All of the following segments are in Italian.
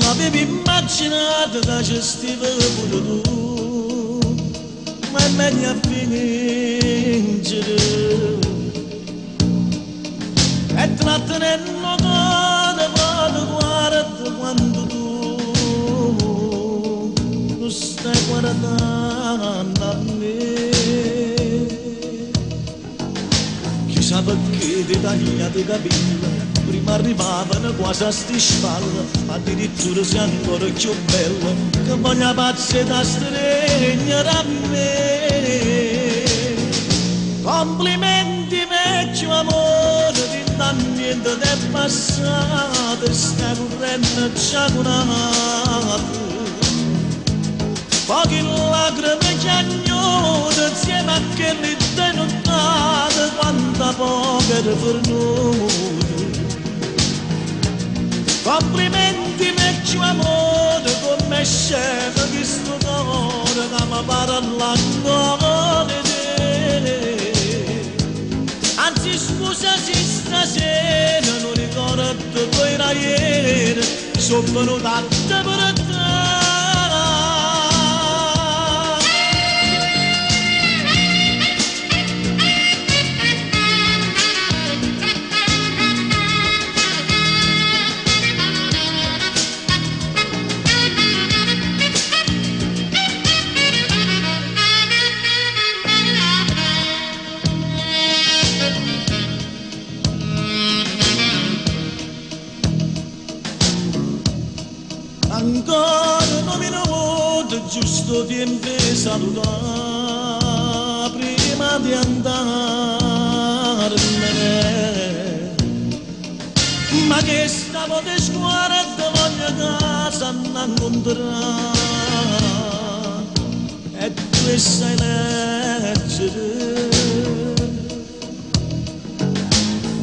Avevi immaginato che ci stiva pure tu, ma è meglio a fingere. E trattenendo da vado guarda quando tu non stai guardando a me. Chissà perché ti tagliate i capelli, prima arrivavano quasi a sti spalle, addirittura sei ancora più bello, che voglio pazze da stregnere a me. Complimenti vecchio amore, di niente è passato, stai correndo già curato. Poche lacrime chiagnate insieme a quelli denottate, quanta povera per noi. Complimenti vecchio amore, come scemo di sto cuore che mi parla ancora di te. Anzi scusa se stasera non ricordo poi da ieri, sono venuta per te. Ancora non mi noto giusto tempo di salutare prima di andarmene. Ma che stavo di scuola e voglio casa a incontrare, e tu sai leggere.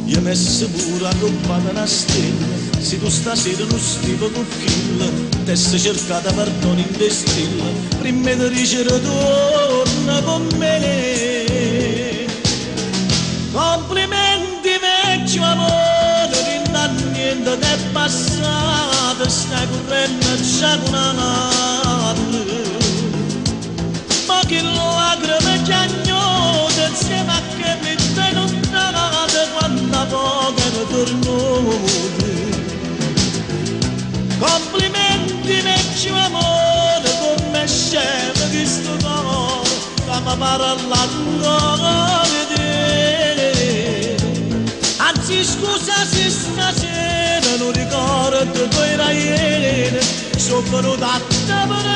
Io messo pure a coppata una stella, se tu stasera non stivo con kill, t'esse cercata perdono in destino, prima di dicere torna con me. Complimenti vecchio amore, che da niente è passato, stai correndo già con una notte. Ma che lacrime chiagnate insieme a che mi denottate, quanta povera per noi. Complimenti vecchio amore, come scemo di sto cuore che mi parla ancora di te. Anzi scusa se stasera non ricordo poi da ieri, sono venuta a te per